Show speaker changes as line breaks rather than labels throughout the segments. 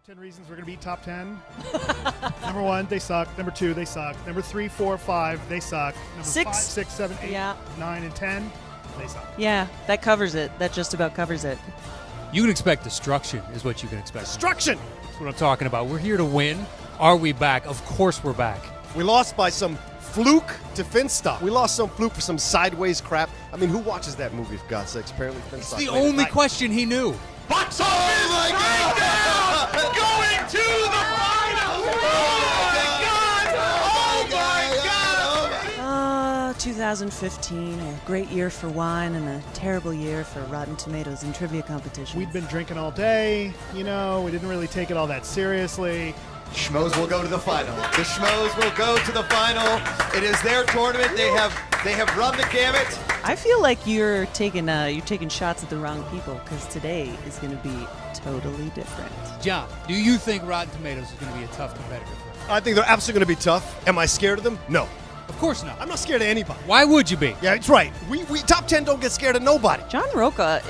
top 10 reasons we're going to beat top 10. Number 1, they suck. Number 2, they suck. Number 3, 4, 5, they suck. Number 5, 6, 7, 8, 9, and 10, they suck.
Yeah, that covers it. That just about covers it.
You can expect destruction is what you can expect.
Destruction!
That's what I'm talking about. We're here to win. Are we back? Of course we're back.
We lost by some fluke to Finstock. We lost some fluke for some sideways crap. I mean, who watches that movie, for God's sakes? Apparently Finstock.
It's the only question he knew.
Box office breakdown! Going to the final! Oh my God!
2015, a great year for wine and a terrible year for Rotten Tomatoes and trivia competitions.
We'd been drinking all day, we didn't really take it all that seriously.
Schmoes will go to the final. The Schmoes will go to the final. It is their tournament. They have run the gamut.
I feel like you're taking shots at the wrong people because today is going to be totally different.
John, do you think Rotten Tomatoes is going to be a tough competitor for us?
I think they're absolutely going to be tough. Am I scared of them? No.
Of course not.
I'm not scared of anybody.
Why would you be?
Yeah, it's right. We top 10 don't get scared of nobody.
John Rocha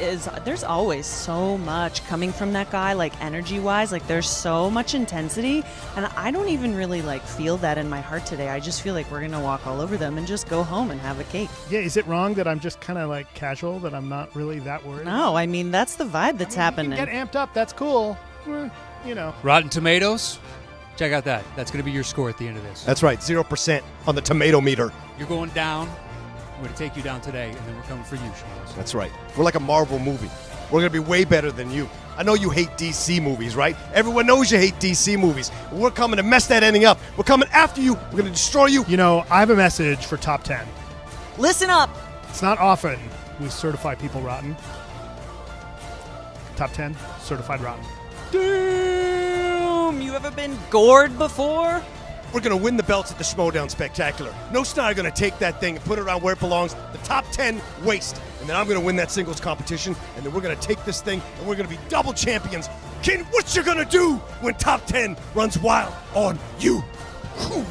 there's always so much coming from that guy, like energy-wise. Like there's so much intensity, and I don't even really feel that in my heart today. I just feel like we're gonna walk all over them and just go home and have a cake.
Yeah, is it wrong that I'm just kind of casual, that I'm not really that worried?
No, I mean that's the vibe that's happening.
You can get amped up, that's cool.
Rotten Tomatoes? Check out that. That's going to be your score at the end of this.
That's right, 0% on the tomato meter.
You're going down. We're going to take you down today, and then we're coming for you, Schmoes.
That's right. We're like a Marvel movie. We're going to be way better than you. I know you hate DC movies, right? Everyone knows you hate DC movies. We're coming to mess that ending up. We're coming after you. We're going to destroy you.
I have a message for top 10.
Listen up.
It's not often we certify people rotten. Top 10, certified rotten.
Damn! You ever been gored before?
We're going to win the belts at the Schmoedown Spectacular. No Star going to take that thing and put it around where it belongs, the top 10 waist. And then I'm going to win that singles competition, and then we're going to take this thing, and we're going to be double champions. Kid, what you going to do when top 10 runs wild on you? Whew.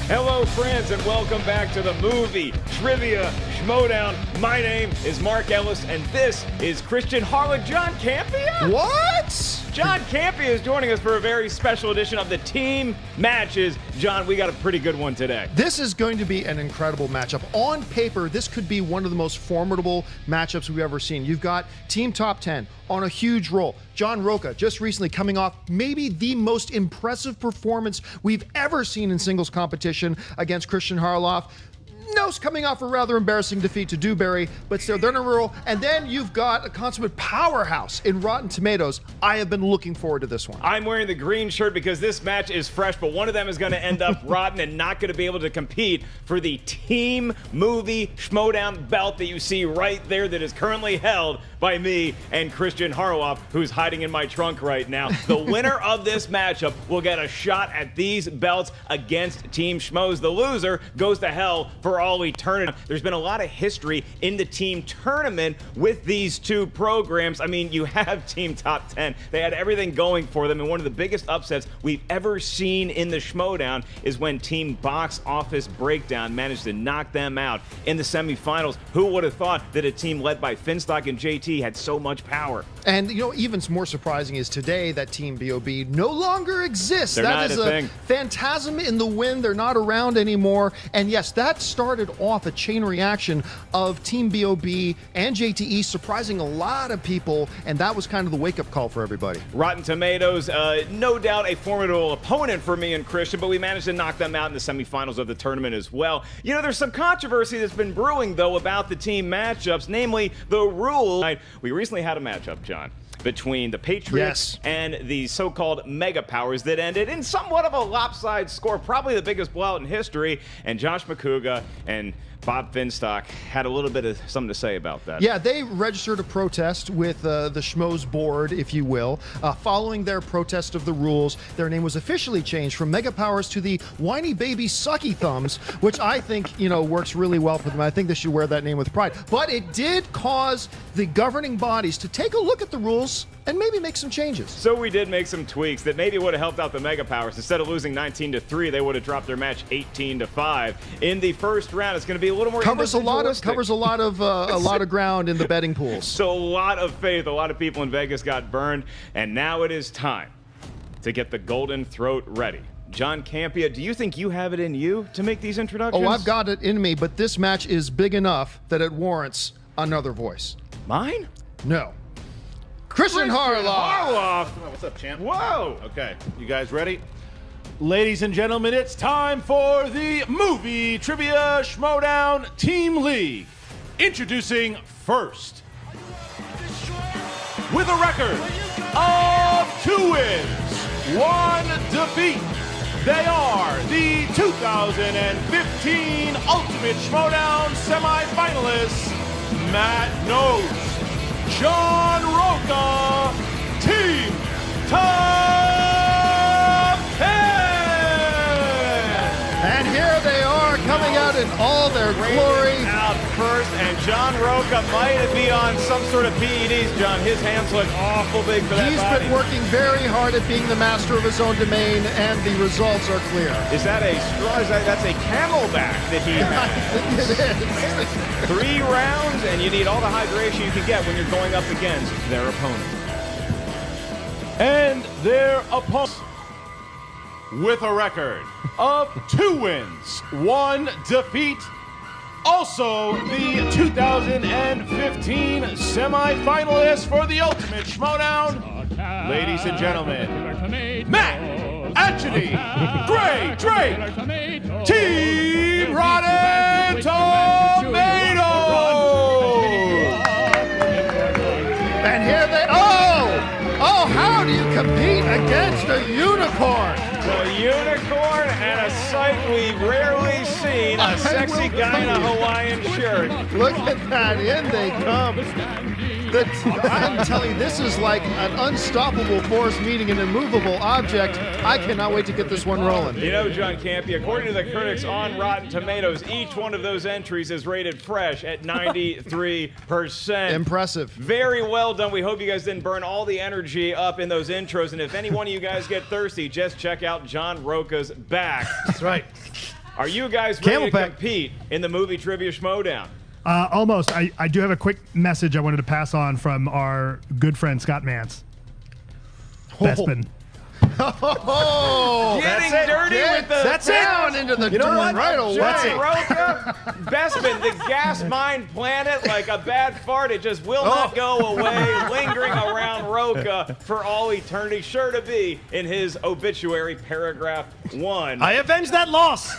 Hello, friends, and welcome back to the movie Trivia Schmoedown. My name is Mark Ellis, and this is Christian Harlan. John Campia?
What?
John Campia is joining us for a very special edition of the team matches. John, we got a pretty good one today.
This is going to be an incredible matchup. On paper, this could be one of the most formidable matchups we've ever seen. You've got Team Top 10 on a huge roll. John Rocha just recently coming off maybe the most impressive performance we've ever seen in singles competition against Christian Harloff. Knost coming off a rather embarrassing defeat to Dewberry, but still they're in a roll. And then you've got a consummate powerhouse in Rotten Tomatoes. I have been looking forward to this one.
I'm wearing the green shirt because this match is fresh, but one of them is going to end up rotten and not going to be able to compete for the team movie Schmoedown belt that you see right there that is currently held by me and Christian Harloff, who's hiding in my trunk right now. The winner of this matchup will get a shot at these belts against Team Schmoes. The loser goes to hell for all eternity. There's been a lot of history in the team tournament with these two programs. I mean, you have Team Top 10. They had everything going for them, and one of the biggest upsets we've ever seen in the Schmoedown is when Team Box Office Breakdown managed to knock them out in the semifinals. Who would have thought that a team led by Finstock and JT had so much power?
And even more surprising is today that Team BOB no longer exists.
They're
that
not
is
a thing.
Phantasm in the wind. They're not around anymore. And yes, that started off a chain reaction of Team BOB and JTE surprising a lot of people, and that was kind of the wake-up call for everybody.
Rotten Tomatoes, no doubt a formidable opponent for me and Christian, but we managed to knock them out in the semifinals of the tournament as well. There's some controversy that's been brewing, though, about the team matchups, namely the rule. We recently had a matchup, John, between the Patriots and the so-called Mega Powers that ended in somewhat of a lopsided score, probably the biggest blowout in history, and Josh McCouga and Bob Finstock had a little bit of something to say about that.
Yeah, they registered a protest with the Schmoes board, if you will. Following their protest of the rules, their name was officially changed from Mega Powers to the Whiny Baby Sucky Thumbs, which I think, works really well for them. I think they should wear that name with pride. But it did cause the governing bodies to take a look at the rules and maybe make some changes.
So we did make some tweaks that maybe would have helped out the Mega Powers. Instead of losing 19-3, they would have dropped their match 18-5. In the first round, it's going to be a little more
covers a lot of ground in the betting pools.
So a lot of faith, a lot of people in Vegas got burned, and now it is time to get the golden throat ready. John Campea, do you think you have it in you to make these introductions?
Oh, I've got it in me, but this match is big enough that it warrants another voice.
Mine?
No. Christian Harloff.
What's up, champ?
Whoa!
Okay, you guys ready? Ladies and gentlemen, it's time for the Movie Trivia Schmoedown Team League. Introducing first, with a record of 2 wins, 1 defeat, they are the 2015 Ultimate Schmoedown semifinalists, Matt Knost, John Rocha, Team Top 10!
And here they are coming out in all their glory.
Out first, and John Rocha might be on some sort of PEDs, John. His hands look awful big for that
He's
body.
been working very hard at being the master of his own domain, and the results are clear.
Is that a straw? That's a camelback that he has.
It is.
3 rounds, and you need all the hydration you can get when you're going up against their opponent.
And their opponent, with a record of 2 wins, 1 defeat, also the 2015 semifinalist for the Ultimate Schmoedown, ladies and gentlemen, Matt, Atchity, Grae, Drake, Team Rotten Tomatoes!
And here they how do you compete against a unicorn?
Well, a unicorn and a sight we've rarely seen, a sexy guy in a Hawaiian shirt.
Look at that, in they come. I'm telling you, this is like an unstoppable force meeting an immovable object. I cannot wait to get this one rolling.
You know, John Campea, according to the critics on Rotten Tomatoes, each one of those entries is rated fresh at 93%.
Impressive.
Very well done. We hope you guys didn't burn all the energy up in those intros. And if any one of you guys get thirsty, just check out John Rocha's back.
That's right.
Are you guys ready to compete in the Movie Trivia Schmoedown?
Almost. I do have a quick message I wanted to pass on from our good friend Scott Mance. Bespin.
Oh,
getting dirty with the
down into the dirt right away.
Rocha, Bespin, the gas mine planet, like a bad fart, it just will not go away, lingering around Rocha for all eternity, sure to be in his obituary, paragraph 1.
I avenge that loss.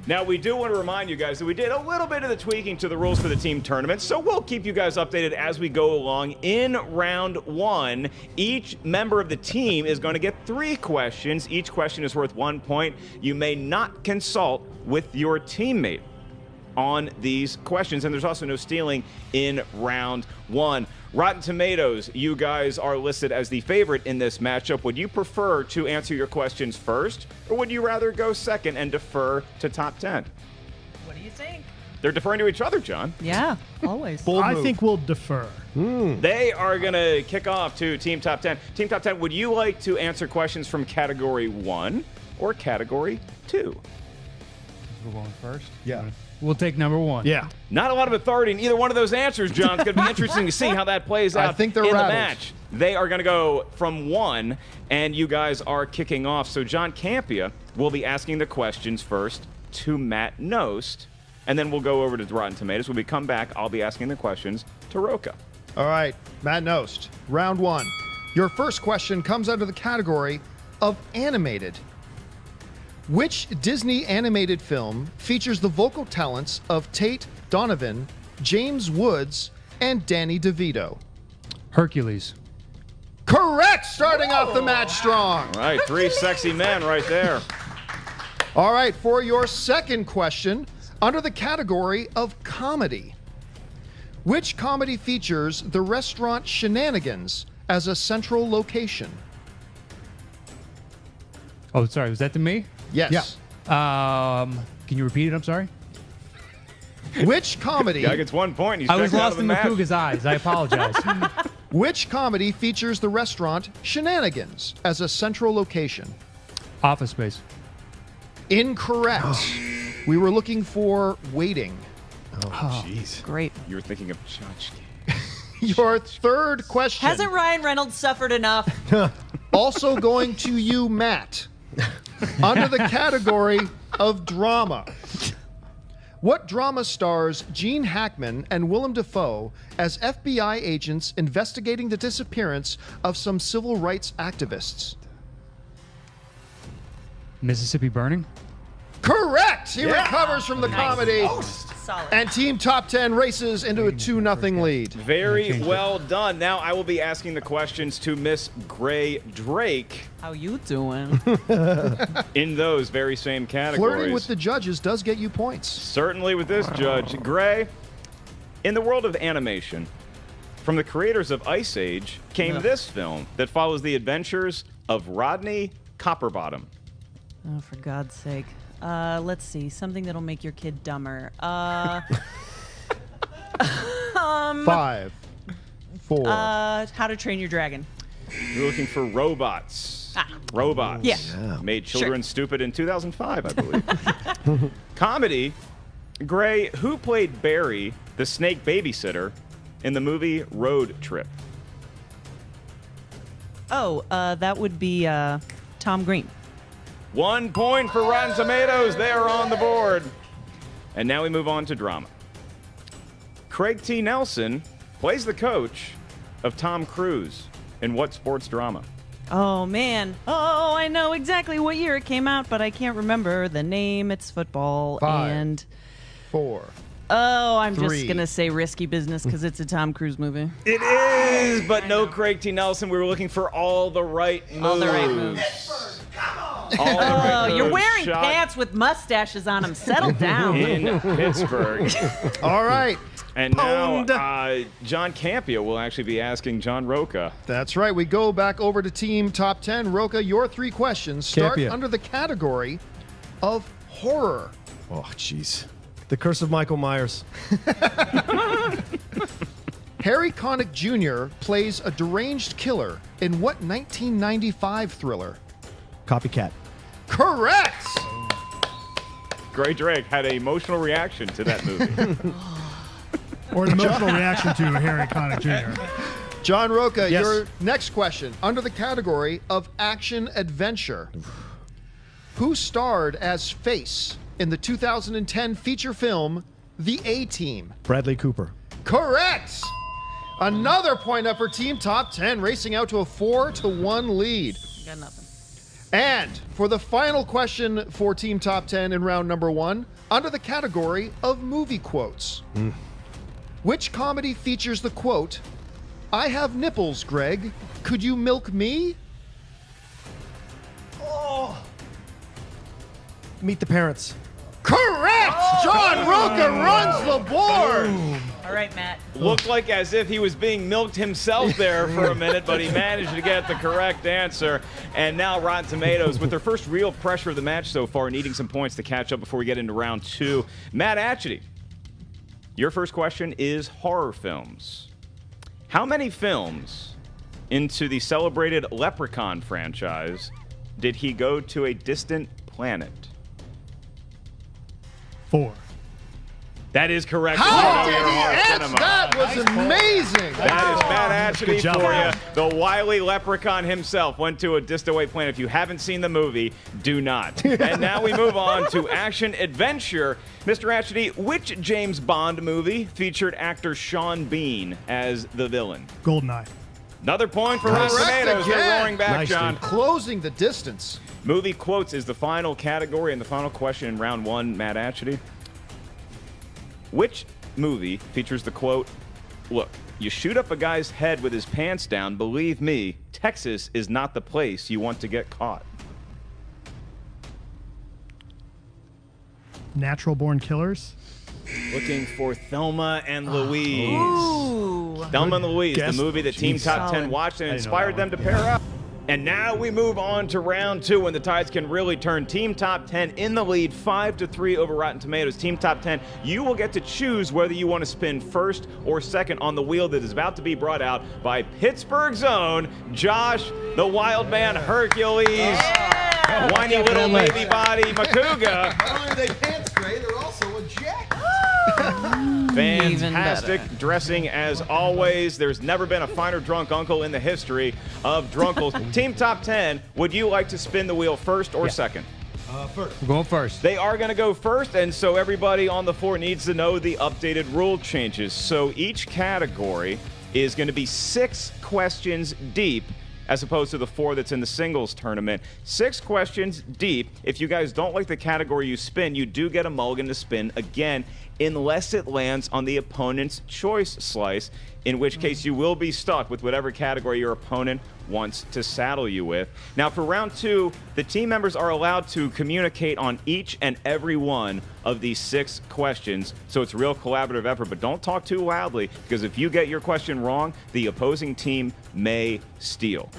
Now, we do want to remind you guys that we did a little bit of the tweaking to the rules for the team tournament, so we'll keep you guys updated as we go along. In round 1, each member of the team is going to get 3 questions. Each question is worth 1 point. You may not consult with your teammate on these questions, and there's also no stealing in round 1. Rotten Tomatoes, you guys are listed as the favorite in this matchup. Would you prefer to answer your questions first, or would you rather go second and defer to top 10?
What do you think?
They're deferring to each other, John.
Yeah, always.
I think we'll defer.
They are going to kick off to Team Top 10. Team Top 10, would you like to answer questions from Category 1 or Category 2?
We're going first?
Yeah.
We'll take number 1.
Yeah.
Not a lot of authority in either one of those answers, John. It's going to be interesting to see how that plays out
I think they're
in
rattled.
the match. They are going to go from 1, and you guys are kicking off. So John Campea will be asking the questions first to Matt Knost, and then we'll go over to Rotten Tomatoes. When we come back, I'll be asking the questions to Rocha.
All right, Matt Knost, round 1. Your first question comes under the category of animated. Which Disney animated film features the vocal talents of Tate Donovan, James Woods, and Danny DeVito?
Hercules.
Correct! Starting off the match strong.
All right, 3 sexy men right there.
All right, for your second question, Under the category of comedy, which comedy features the restaurant Shenanigans as a central location?
Oh, sorry. Was that to me?
Yes.
Can you repeat it? I'm sorry.
Which comedy?
Guy gets 1 point. He's
I was
checked out
lost
of the
in
match.
Makuga's eyes. I apologize.
Which comedy features the restaurant Shenanigans as a central location?
Office Space.
Incorrect. We were looking for Waiting.
Oh, jeez.
Great.
You were thinking of Tchotchke.
Your third question.
Hasn't Ryan Reynolds suffered enough?
Also going to you, Matt. Under the category of drama. What drama stars Gene Hackman and Willem Dafoe as FBI agents investigating the disappearance of some civil rights activists?
Mississippi Burning.
Correct! He recovers from the comedy.
Solid.
And Team Top 10 races into a 2-0 lead.
Very well done. Now I will be asking the questions to Miss Grae Drake
How you doing?
in those very same categories.
Flirting with the judges does get you points.
Certainly with this judge. Grae, in the world of animation, from the creators of Ice Age came this film that follows the adventures of Rodney Copperbottom.
Oh, for God's sake. Let's see. Something that'll make your kid dumber.
5, 4.
How to Train Your Dragon.
You're looking for robots. Robots.
Yeah.
Made children stupid in 2005, I believe. Comedy. Grae, who played Barry, the snake babysitter, in the movie Road Trip?
Oh, that would be Tom Green.
1 point for Rotten Tomatoes. They are on the board. And now we move on to drama. Craig T. Nelson plays the coach of Tom Cruise in what sports drama?
Oh, man. Oh, I know exactly what year it came out, but I can't remember the name. It's football.
5,
and
4.
Oh, I'm
3.
just going to say Risky Business because it's a Tom Cruise movie.
It is, but no Craig T. Nelson. We were looking for all the right moves.
All the right moves.
All the right
You're
moves.
wearing
Shot
pants with mustaches on them. Settle down.
in Pittsburgh.
All right.
And
Pwned.
now John Campia will actually be asking John Rocha.
That's right. We go back over to Team Top 10. Rocha, your 3 questions start
Campia.
under the category of horror.
Oh, jeez. The Curse of Michael Myers.
Harry Connick Jr. plays a deranged killer in what 1995 thriller?
Copycat.
Correct!
Grae Drake had an emotional reaction to that movie.
Or an emotional reaction to Harry Connick Jr.
John Rocha,
Yes.
your next question. Under the category of action-adventure, who starred as Face in the 2010 feature film The A-Team?
Bradley Cooper.
Correct! Another point up for Team Top 10, racing out to a 4-1 lead.
Got nothing.
And for the final question for Team Top 10 in round number 1, under the category of movie quotes. Which comedy features the quote, "I have nipples, Greg. Could you milk me?"
Meet the Parents.
Correct! John Rocha runs the board!
All right, Matt.
Looked like as if he was being milked himself there for a minute, but he managed to get the correct answer. And now Rotten Tomatoes, with their first real pressure of the match so far, needing some points to catch up before we get into round 2. Matt Atchity, your first question is horror films. How many films into the celebrated Leprechaun franchise did he go to a distant planet?
4.
That is correct.
How
You
did
know
he
your horror
answer?
cinema.
That was amazing!
That is Matt Atchity
Good job,
for
Matt.
you. The wily leprechaun himself went to a distant away planet. If you haven't seen the movie, do not. And now we move on to action adventure. Mr. Atchity, which James Bond movie featured actor Sean Bean as the villain?
Goldeneye.
Another point for
Correct
Rotten Tomatoes. They're
again.
roaring back,
Nice,
John.
dude.
Closing the distance.
Movie quotes is the final category and the final question in round 1, Matt Atchity. Which movie features the quote, "Look, you shoot up a guy's head with his pants down, believe me, Texas is not the place you want to get caught"?
Natural Born Killers.
Looking for Thelma and Louise.
Ooh.
Thelma and Louise, the
Guess-
movie that Team Top 10 watched and inspired them to pair up. And now we move on to round 2 when the tides can really turn. Team Top 10 in the lead, 5-3 over Rotten Tomatoes. Team Top 10, you will get to choose whether you want to spin first or second on the wheel that is about to be brought out by Pittsburgh's own Josh, the Wild Man Hercules, whiny little baby body Makuga.
Not only are they pants, Grae, they're also a jacket.
Fantastic dressing as always. There's never been a finer drunk uncle in the history of drunkles. Team Top 10, would you like to spin the wheel first or second?
First.
We're going first.
They are going to go first, and so everybody on the floor needs to know the updated rule changes. So each category is going to be 6 questions deep, as opposed to the 4 that's in the singles tournament. 6 questions deep. If you guys don't like the category you spin, you do get a mulligan to spin again, unless it lands on the opponent's choice slice, in which case you will be stuck with whatever category your opponent wants to saddle you with. Now for round 2, the team members are allowed to communicate on each and every one of these 6 questions, so it's a real collaborative effort, but don't talk too loudly, because if you get your question wrong, the opposing team may steal.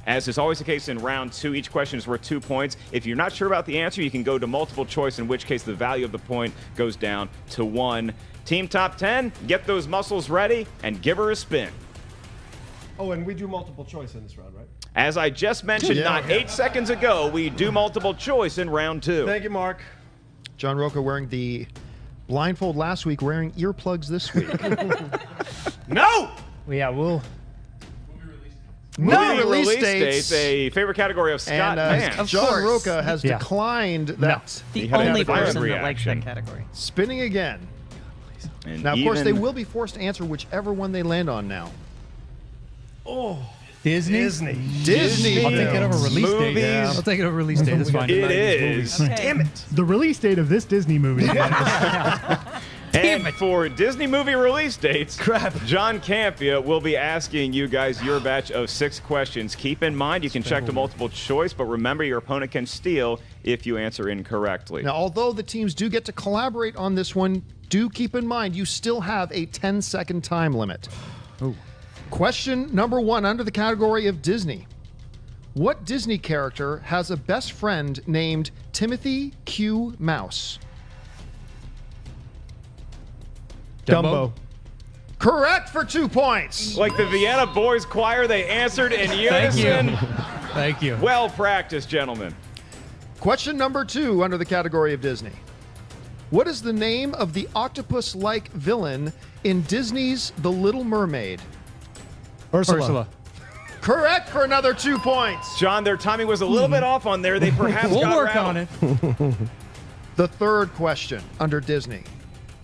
As is always the case in round 2, each question is worth 2 points. If you're not sure about the answer, you can go to multiple choice, in which case the value of the point goes down to 1. Team Top 10, get those muscles ready and give her a spin.
Oh, and we do multiple choice in this round, right?
As I just mentioned not 8 seconds ago, we do multiple choice in round 2.
Thank you, Mark.
John Rocha wearing the blindfold last week, wearing earplugs this week.
No!
Yeah, we'll.
No
Movie
release dates.
a favorite category of Scott
And
Mann.
John
course.
Rocha has
Yeah.
declined that.
The
He had
only
a fire
person that likes
reaction.
that category.
Spinning again.
And
Now, of course, they
even-
will be forced to answer whichever one they land on now.
Disney?
Disney.
I'll take it over release date.
Movies.
I'll take it over release date. That's fine.
It is.
Okay.
Damn it.
The release date of this Disney movie.
And for Disney movie release dates, John Campia will be asking you guys your batch of 6 questions. Keep in mind, you can check the multiple choice, but remember your opponent can steal if you answer incorrectly.
Now, although the teams do get to collaborate on this one, do keep in mind you still have a 10-second time limit. Question number 1 under the category of Disney. What Disney character has a best friend named Timothy Q. Mouse?
Dumbo.
Correct for 2 points.
Like the Vienna Boys Choir, they answered in
Thank
unison.
you. Thank you.
Well practiced, gentlemen.
Question number 2 under the category of Disney. What is the name of the octopus-like villain in Disney's The Little Mermaid?
Ursula.
Correct for another 2 points.
John, their timing was a little bit off on there. They perhaps
We'll
got
work
around.
on it.
The third question under Disney.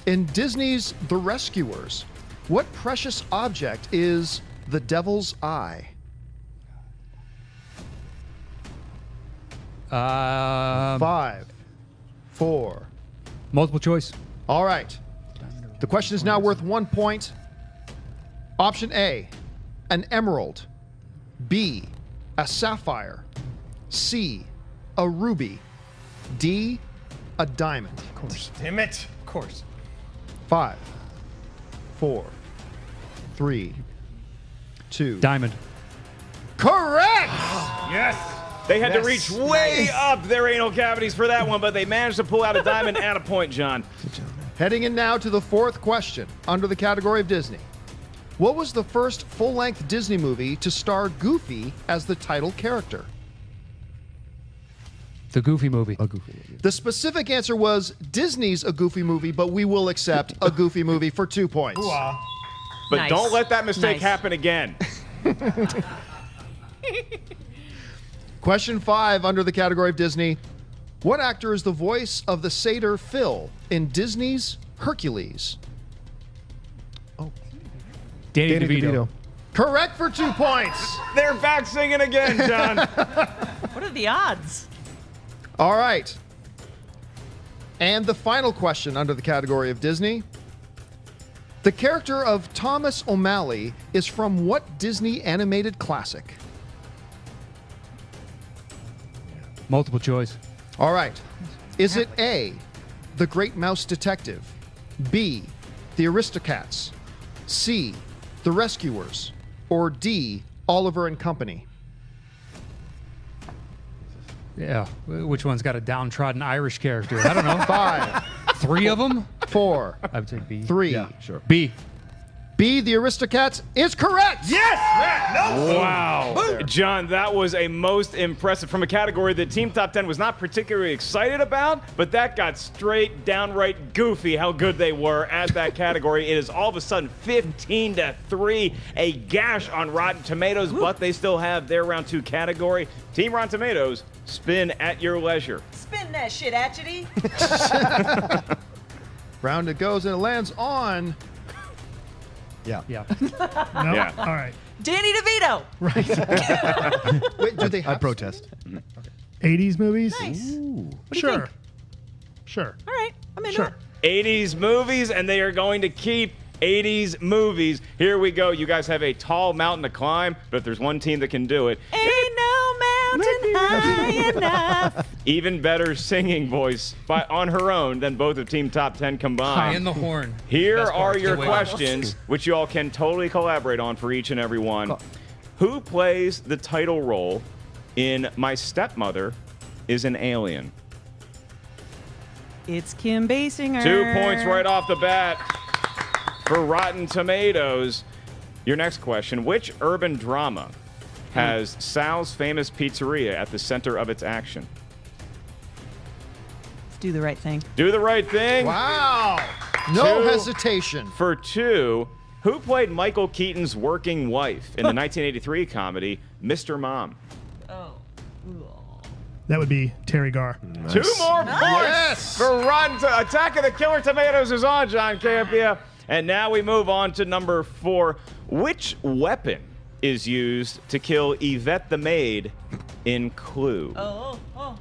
In Disney's The Rescuers, what precious object is the Devil's Eye? 5, 4.
Multiple choice.
All right. The question is now worth 1 point. Option A, an emerald. B, a sapphire. C, a ruby. D, a diamond.
Of course. Damn it.
Of course.
5, 4, 3, 2.
Diamond.
Correct!
Yes. They had to reach way up their anal cavities for that one, but they managed to pull out a diamond and a point, John.
Heading in now to the fourth question under the category of Disney. What was the first full-length Disney movie to star Goofy as the title character?
The Goofy movie.
The specific answer was Disney's A Goofy Movie, but we will accept A Goofy Movie for 2 points.
But
Nice.
don't let that mistake
Nice.
happen again.
Question 5 under the category of Disney. What actor is the voice of the satyr Phil in Disney's Hercules?
Danny DeVito.
Correct for 2 points.
They're back singing again, John.
What are the odds?
All right. And the final question under the category of Disney. The character of Thomas O'Malley is from what Disney animated classic?
Multiple choice.
All right. Is it A, The Great Mouse Detective. B, The Aristocats. C, The Rescuers. Or D, Oliver and Company.
Yeah, which one's got a downtrodden Irish character? I don't know.
5,
3 of them?
4,
I would take B.
3.
Yeah, sure.
B.
B, The Aristocats is correct.
Yes, man. No. Wow. John, that was a most impressive from a category that Team Top 10 was not particularly excited about, but that got straight downright goofy how good they were at that category. It is all of a sudden 15-3, a gash on Rotten Tomatoes, but they still have their round 2 category. Team Rotten Tomatoes, spin at your leisure.
Spin that shit, Atchity.
Round it goes and it lands on.
Yeah.
Yeah.
No?
Yeah.
All right.
Danny DeVito.
Wait, do they have?
I protest.
80s movies?
Nice.
Sure. Sure.
All right, I'm into
Sure.
it.
80s movies, and they are going to keep 80s movies. Here we go. You guys have a tall mountain to climb, but if there's one team that can do it,
Ain't no mountain high enough.
even better singing voice on her own than both of Team Top 10
High
combined.
in the horn.
Here
Best
are
part,
your
the way-
questions, which you all can totally collaborate on for each and every one. Who plays the title role in My Stepmother is an Alien?
It's Kim Basinger.
2 points right off the bat for Rotten Tomatoes. Your next question, which urban drama has Sal's Famous Pizzeria at the center of its action?
Do the right thing.
Do the Right Thing.
Wow. No
2
hesitation.
For 2, who played Michael Keaton's working wife in the 1983 comedy Mr. Mom?
Oh.
That would be Terry Garr.
2 more points for Attack of the Killer Tomatoes is on, John Campia. And now we move on to number 4. Which weapon is used to kill Yvette the maid in Clue?
Oh, I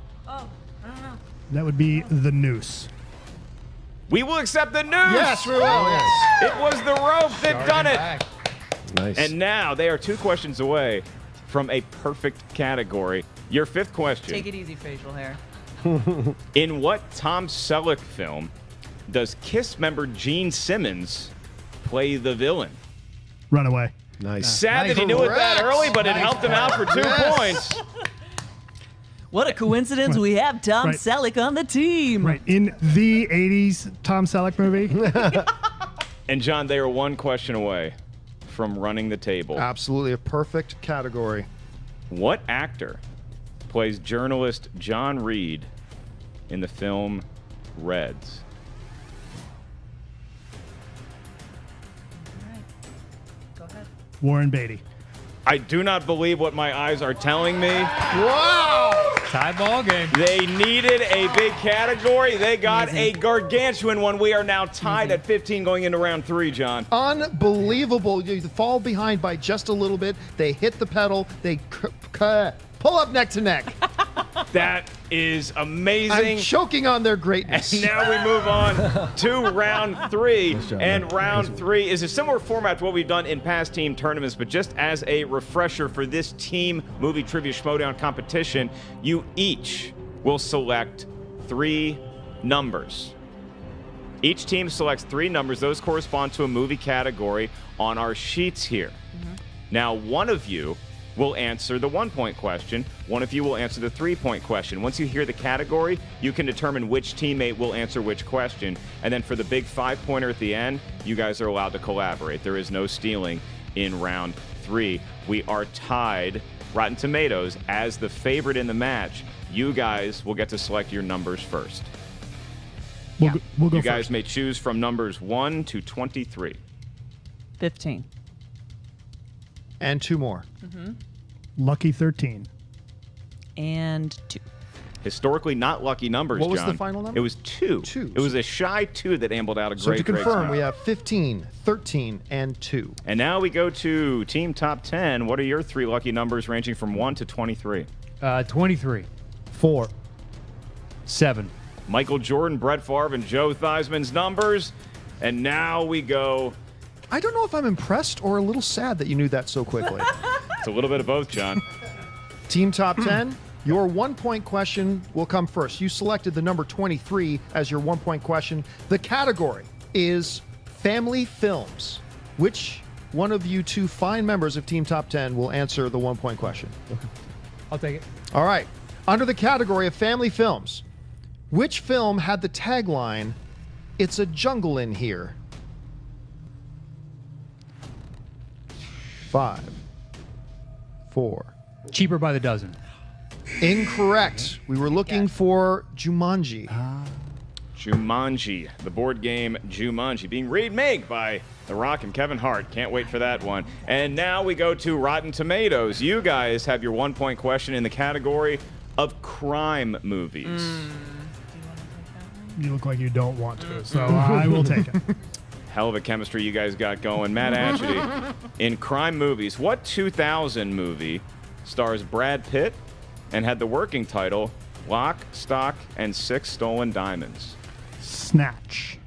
don't know.
That would be the noose.
We will accept the news.
Yes, we will. Yes.
It was the rope that done it.
Nice.
And now they are 2 questions away from a perfect category. Your 5th question.
Take it easy, facial hair.
In what Tom Selleck film does Kiss member Gene Simmons play the villain?
Runaway.
Nice.
Sad that he knew it that
Correct.
early, but it helped him out for 2 points.
What a coincidence we have Tom
Right.
Selleck on the team.
Right. In the 80s Tom Selleck movie.
And John, they are 1 question away from running the table.
Absolutely a perfect category.
What actor plays journalist John Reed in the film Reds?
Go ahead.
Warren Beatty.
I do not believe what my eyes are telling me.
Wow.
Tie ball game.
They needed a big category. They got a gargantuan one. We are now tied at 15 going into round 3, John.
Unbelievable. You fall behind by just a little bit. They hit the pedal. They pull up neck to neck.
That is amazing.
I'm choking on their greatness.
And now we move on to round 3. And round 3 is a similar format to what we've done in past team tournaments, but just as a refresher for this team movie trivia Schmoedown competition, you each will select 3 numbers. Each team selects 3 numbers. Those correspond to a movie category on our sheets here. Now, one of you will answer the 1-point question. One of you will answer the 3-point question. Once you hear the category, you can determine which teammate will answer which question. And then for the big 5-pointer at the end, you guys are allowed to collaborate. There is no stealing in round 3. We are tied, Rotten Tomatoes, as the favorite in the match. You guys will get to select your numbers first.
We'll go
You guys
first.
may choose from numbers 1 to 23.
15.
And 2 more.
Lucky 13.
And 2.
Historically not lucky numbers,
What was the
John.
final number?
It was 2.
2.
It was a shy 2 that ambled out a
So
great
to confirm, we have 15, 13, and 2.
And now we go to Team Top 10. What are your 3 lucky numbers ranging from 1 to 23?
23.
4.
7.
Michael Jordan, Brett Favre, and Joe Theismann's numbers. And now we go.
I don't know if I'm impressed or a little sad that you knew that so quickly.
It's a little bit of both, John.
Team Top 10, Your 1-point question will come first. You selected the number 23 as your 1-point question. The category is family films. Which one of you two fine members of Team Top 10 will answer the 1-point question?
I'll take it.
All right. Under the category of family films, which film had the tagline, "It's a jungle in here"? 5, 4.
Cheaper by the dozen.
Incorrect. We were looking for Jumanji.
Jumanji, the board game Jumanji, being remade by The Rock and Kevin Hart. Can't wait for that one. And now we go to Rotten Tomatoes. You guys have your 1-point question in the category of crime movies.
You look like you don't want to, so I will take it.
Hell of a chemistry you guys got going. Matt Atchity, in crime movies, what 2000 movie stars Brad Pitt and had the working title Lock, Stock, and 6 Stolen Diamonds?
Snatch.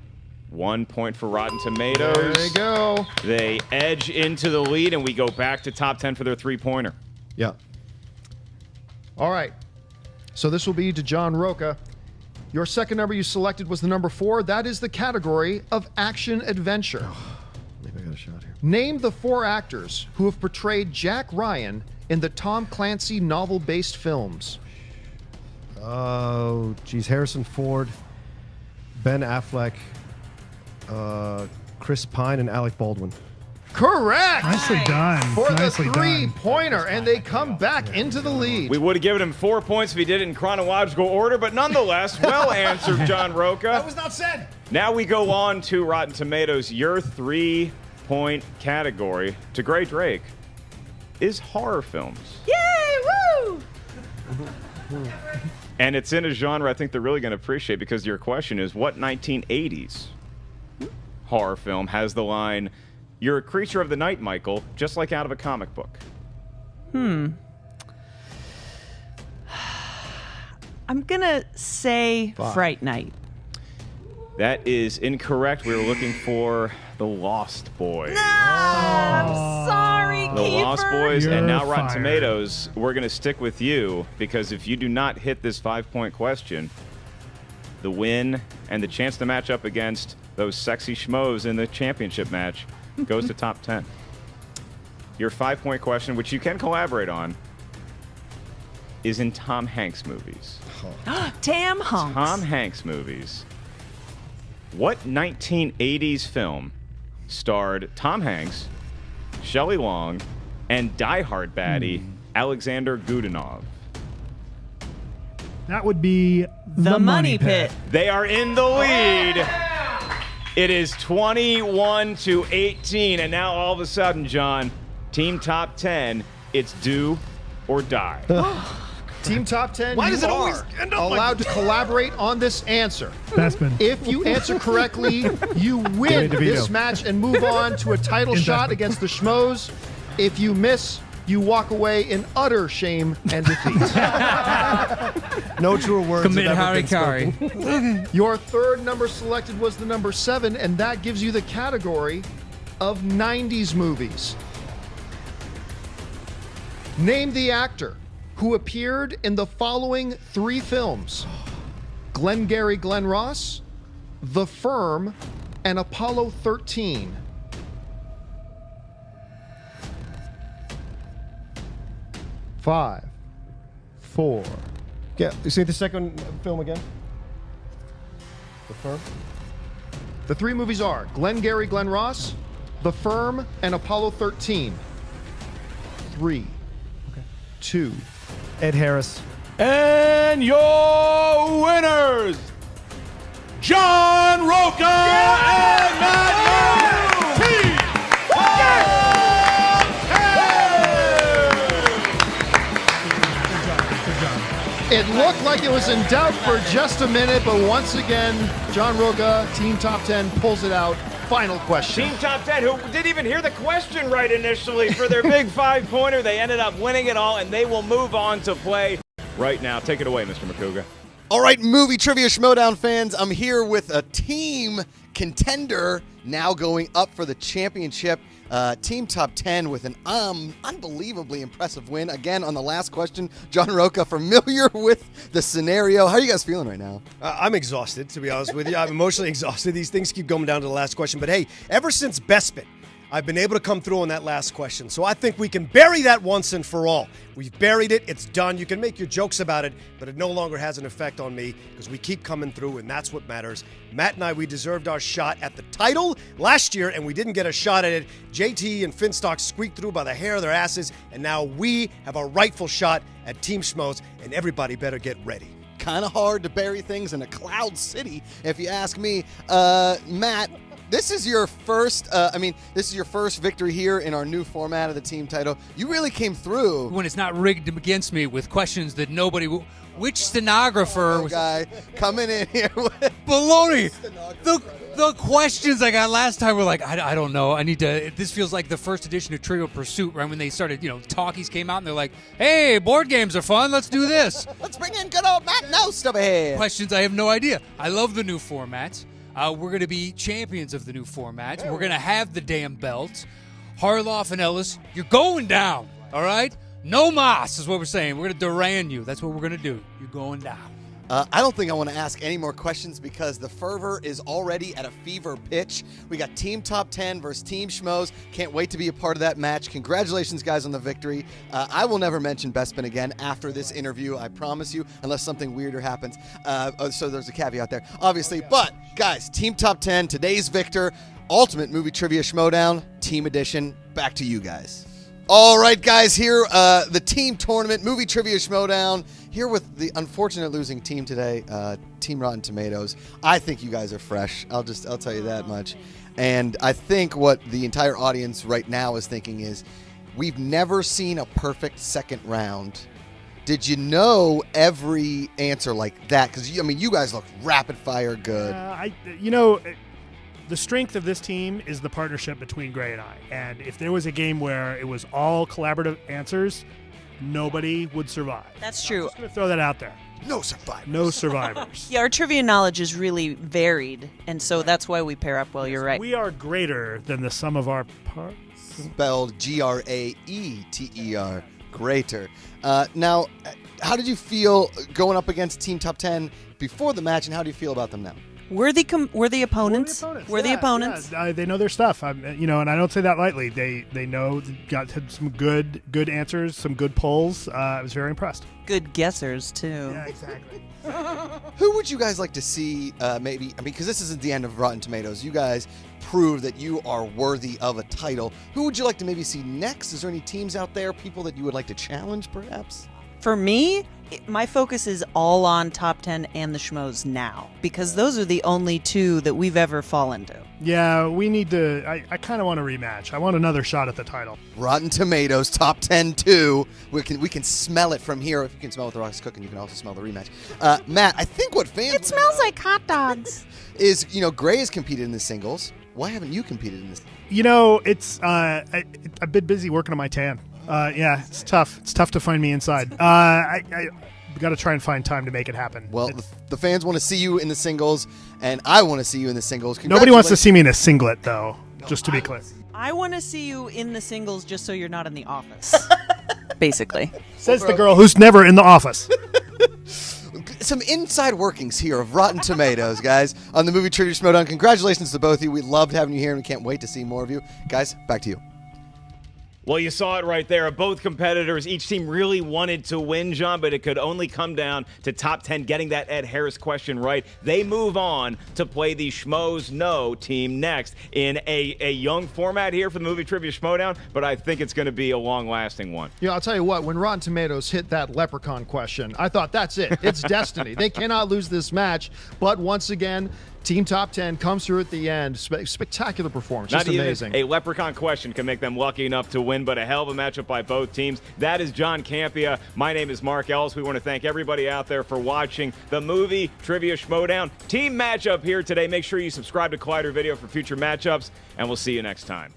1 point for Rotten Tomatoes.
There you go.
They edge into the lead, and we go back to top 10 for their 3-pointer.
Yeah. All right. So this will be to John Rocha. Your second number you selected was the number 4. That is the category of action-adventure.
Maybe I got a shot here.
Name the 4 actors who have portrayed Jack Ryan in the Tom Clancy novel-based films.
Oh, geez. Harrison Ford, Ben Affleck, Chris Pine, and Alec Baldwin.
Correct!
Nicely done.
For
Nicely
the 3-pointer, and they come back into the lead.
We would have given him 4 points if he did it in chronological order, but nonetheless, well answered, John Rocha.
That was not said.
Now we go on to Rotten Tomatoes, your 3-point category to Grae Drake is horror films.
Yay! Woo!
And it's in a genre I think they're really going to appreciate, because your question is, what 1980s horror film has the line, "You're a creature of the night, Michael, just like out of a comic book"?
I'm gonna say Fright Night.
That is incorrect. We were looking for The Lost Boys.
No, I'm sorry,
The
Kiefer.
Lost Boys,
You're
and now Rotten
fired.
Tomatoes, we're going to stick with you, because if you do not hit this 5-point question, the win and the chance to match up against those sexy schmoes in the championship match goes to top 10. Your 5-point question, which you can collaborate on, is in Tom Hanks movies.
Tam Hunks.
Tom Hanks movies. What 1980s film starred Tom Hanks, Shelley Long, and Die Hard baddie Alexander Godunov?
That would be
The Money Pit.
They are in the lead. It is 21-18, and now all of a sudden, John, Team Top 10, it's do or die.
Team Top 10,
Why
you
does it
are
always end up like
allowed to collaborate on this answer.
Bespin.
If you answer correctly, you win this match and move on to a title shot against the Schmoes. If you miss, you walk away in utter shame and defeat.
No truer words.
Commit
have ever
harikari.
been spoken.
Your third number selected was the number 7, and that gives you the category of 90s movies. Name the actor who appeared in the following 3 films: Glengarry Glen Ross, The Firm, and Apollo 13. Five, 4.
Yeah, you say the second film again? The Firm?
The 3 movies are Glengarry Glen Ross, The Firm, and Apollo 13. 3, 2.
Ed Harris.
And your winners, John Rocha and Matt Team.
It looked like it was in doubt for just a minute, but once again, John Rocha, Team Top 10, pulls it out. Final question.
Team Top 10, who didn't even hear the question right initially for their big 5-pointer, they ended up winning it all, and they will move on to play right now. Take it away, Mr. Makuga.
All right, Movie Trivia Schmoedown fans, I'm here with a team contender now going up for the championship. Team Top 10 with an unbelievably impressive win. Again, on the last question, John Rocha, familiar with the scenario. How are you guys feeling right now?
I'm exhausted, to be honest with you. I'm emotionally exhausted. These things keep going down to the last question. But hey, ever since Bespin, I've been able to come through on that last question. So I think we can bury that once and for all. We've buried it. It's done. You can make your jokes about it, but it no longer has an effect on me because we keep coming through, and that's what matters. Matt and I, we deserved our shot at the title last year, and we didn't get a shot at it. JT and Finstock squeaked through by the hair of their asses, and now we have a rightful shot at Team Schmoes, and everybody better get ready.
Kind of hard to bury things in a cloud city, if you ask me. Matt, this is your first. This is your first victory here in our new format of the team title. You really came through
when it's not rigged against me with questions that nobody. Which stenographer
guy coming in here with
baloney? The questions I got last time were like, I don't know. I need to. This feels like the first edition of Trivial Pursuit, right when they started. Talkies came out and they're like, hey, board games are fun. Let's do this.
Let's bring in good old Matt Knost over here.
Questions I have no idea. I love the new format. We're going to be champions of the new format. We're going to have the damn belt. Harloff and Ellis, you're going down, all right? No mas is what we're saying. We're going to Duran you. That's what we're going to do. You're going down.
I don't think I want to ask any more questions because the fervor is already at a fever pitch. We got Team Top 10 versus Team Schmoes. Can't wait to be a part of that match. Congratulations, guys, on the victory. I will never mention Bespin again after this interview, I promise you, unless something weirder happens. So there's a caveat there, obviously. But, guys, Team Top 10, today's victor, Ultimate Movie Trivia Schmoedown, Team Edition. Back to you guys. All right, guys, here, the team tournament, Movie Trivia Schmoedown. Here with the unfortunate losing team today, Team Rotten Tomatoes. I think you guys are fresh. I'll tell you that much. And I think what the entire audience right now is thinking is, we've never seen a perfect second round. Did you know every answer like that? Because, you guys look rapid fire good.
The strength of this team is the partnership between Grae and I. And if there was a game where it was all collaborative answers, nobody would survive.
That's true.
I'm just going to throw that out there.
No survivors.
No survivors.
Yeah, our trivia knowledge is really varied, and so that's why we pair up well. You're right.
We are greater than the sum of our parts.
Spelled Graeter. Greater. Now, how did you feel going up against Team Top 10 before the match, and how do you feel about them now?
We're the opponents. We're the opponents.
Yeah, they know their stuff. And I don't say that lightly. They know, had some good answers, some good polls. I was very impressed.
Good guessers too.
Yeah, exactly.
Who would you guys like to see? Because this isn't the end of Rotten Tomatoes. You guys prove that you are worthy of a title. Who would you like to maybe see next? Is there any teams out there, people that you would like to challenge, perhaps?
For me, my focus is all on Top 10 and the Schmoes now, because those are the only two that we've ever fallen to.
Yeah, we need to. I kind of want a rematch. I want another shot at the title.
Rotten Tomatoes, Top 10 2. We can smell it from here. If you can smell what the Rock's cooking, you can also smell the rematch. Matt, I think what fans...
It smells like hot dogs.
Is, Grae has competed in the singles. Why haven't you competed in this?
I've been busy working on my tan. Yeah, it's tough. It's tough to find me inside. I got to try and find time to make it happen.
Well, the fans want to see you in the singles, and I want to see you in the singles.
Nobody wants to see me in a singlet, though, just to be clear.
I want to see you in the singles just so you're not in the office, basically.
Says the girl who's never in the office.
Some inside workings here of Rotten Tomatoes, guys, on the Movie Trivia Schmoedown. Congratulations to both of you. We loved having you here, and we can't wait to see more of you. Guys, back to you.
Well, you saw it right there. Both competitors, each team really wanted to win, John, but it could only come down to Top 10 getting that Ed Harris question right. They move on to play the Schmoes No team next in a young format here for the Movie Trivia Schmoedown, but I think it's going to be a long-lasting one.
Yeah, I'll tell you what, when Rotten Tomatoes hit that leprechaun question, I thought, that's it. It's destiny. They cannot lose this match, but once again, Team Top 10 comes through at the end. Spectacular performance. Just amazing.
A leprechaun question can make them lucky enough to win, but a hell of a matchup by both teams. That is John Campia. My name is Mark Ellis. We want to thank everybody out there for watching the Movie Trivia Schmoedown team matchup here today. Make sure you subscribe to Collider Video for future matchups, and we'll see you next time.